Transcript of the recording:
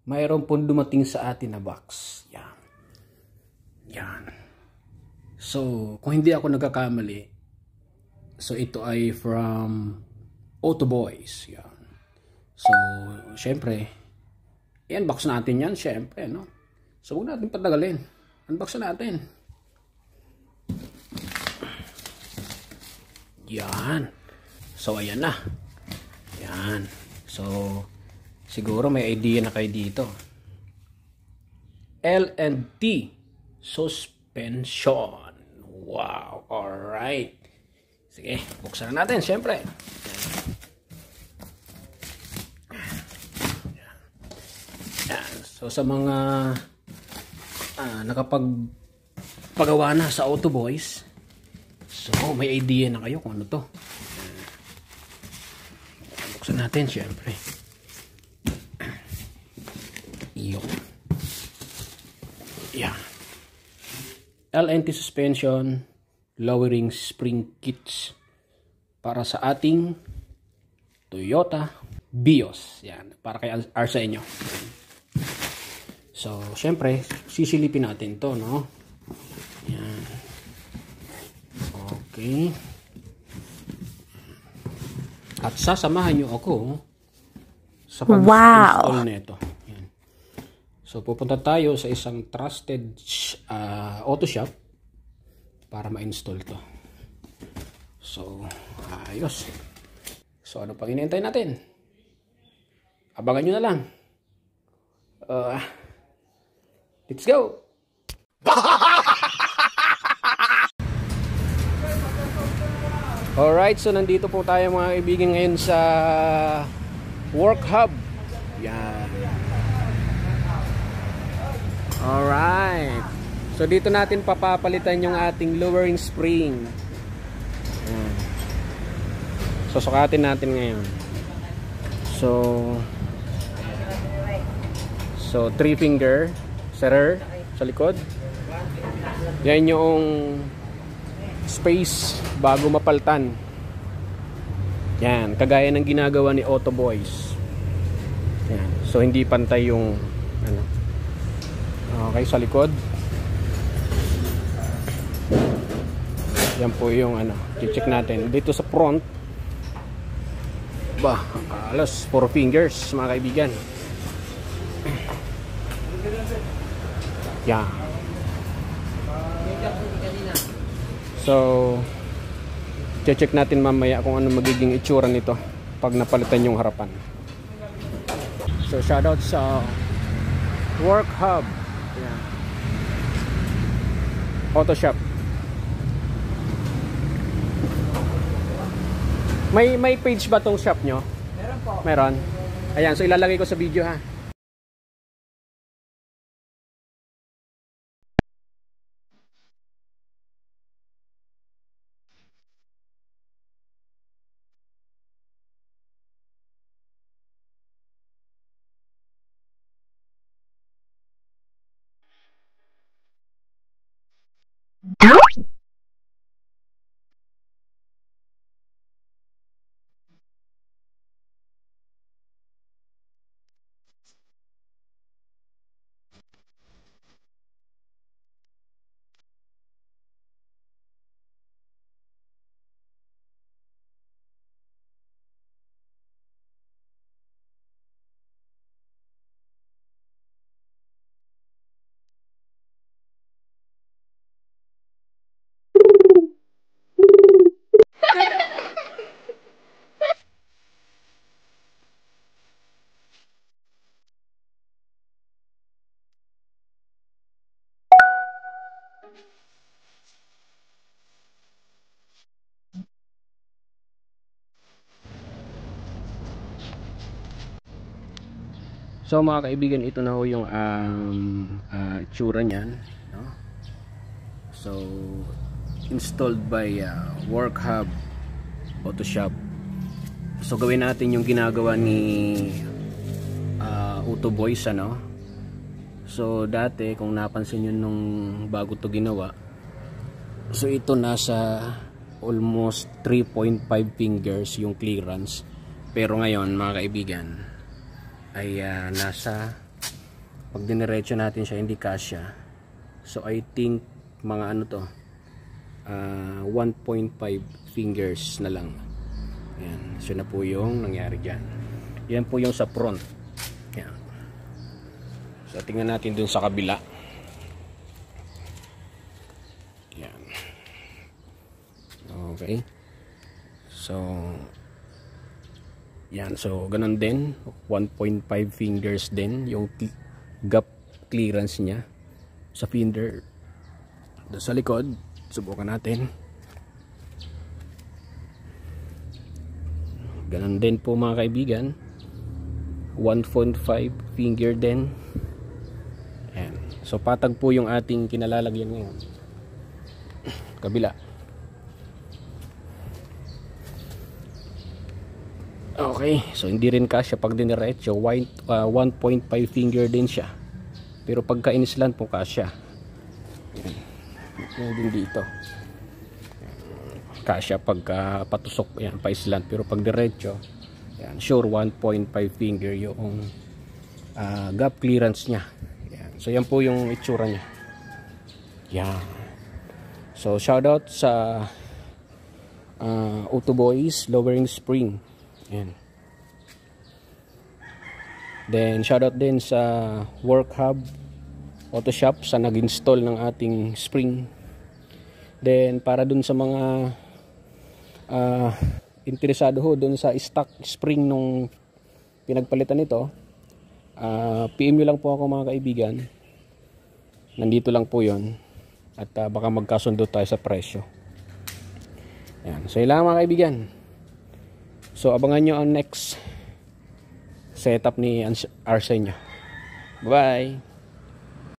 mayroon pong dumating sa atin na box. Yan. Yan. So, kung hindi ako nagkakamali, so ito ay from Auto Boys. Yan. So, syempre, i-unbox natin yan, syempre, no? So, huwag natin patagalin. Unbox natin. Yan. So, ayan na. Yan. So, siguro may idea na kayo dito. L&T suspension. Wow. Alright. Sige, buksan na natin, syempre. Yan. So, sa mga nakapagpagawa na sa Auto Boys, so, may idea na kayo kung ano to. Buksan natin, syempre. Iyo. Yan. L&T suspension lowering spring kits para sa ating Toyota Vios. Yan, para kay Arsa inyo. So, syempre, sisilipin natin to, no? Yan. Okay. At sasamahan nyo ako sa pag-install nito. Yan. So, pupunta tayo sa isang trusted auto shop para ma-install to. So, ayos. So, ano pang hinihintay natin? Abangan nyo na lang. Let's go! Alright, so nandito po tayo mga kaibigan ngayon sa Work Hub. Yan. Alright. So dito natin papapalitan yung ating lowering spring. Yan. So sukatin natin ngayon. So 3 finger setter sa likod. Yan yung space bago mapaltan. Yan, kagaya ng ginagawa ni Auto Boys. Yan. So hindi pantay yung ano. Okay, sa likod. Yan po yung ano, i-check natin. Dito sa front, ba, alas 4 fingers mga kaibigan. Yan. So, check natin mamaya kung ano magiging itsura nito pag napalitan yung harapan. So, shoutout sa Work Hub. Yan. Auto Shop. May page ba tong shop nyo? Meron po. Meron? Ayan, so ilalagay ko sa video ha. So mga kaibigan, ito na ho yung itsura niyan, no? So installed by Work Hub Auto Shop. So gawin natin yung ginagawa ni Auto Boys, ano? So dati kung napansin nyo nung bago to ginawa, so ito nasa almost 3.5 fingers yung clearance, pero ngayon mga kaibigan ay nasa pag diniretso natin siya hindi kasya. So I think mga ano to 1.5 fingers na lang. Ayan, so na po yung nangyari dyan. Yan po yung sa front. Ayan. So tingnan natin dun sa kabila. Ayan. Okay. So yan, so ganun din 1.5 fingers din yung gap clearance niya sa fender. Doon sa likod, subukan natin. Ganun din po mga kaibigan, 1.5 finger din. Ayan. So patag po yung ating kinalalagyan ngayon. Kabila. Okay, so hindi rin kasya pag diniretso. 1.5 finger din siya. Pero pagka inislant po kasya. Yan din dito. Kasya pagka patusok, yan, pa-islant. Pero pag diretso, yan, sure 1.5 finger yung gap clearance niya. Yan. So yan po yung itsura niya. Yan. So shoutout sa Auto Boys lowering spring. Yan. Then shoutout din sa Work Hub Auto Shop sa nag-install ng ating spring. Then para dun sa mga interesado ho dun sa stock spring nung pinagpalitan nito, PM nyo lang po ako mga kaibigan. Nandito lang po yon. At baka magkasundo tayo sa presyo. Yan. So yun lang mga kaibigan. So abangan nyo ang next setup ni Arsenio. Bye bye.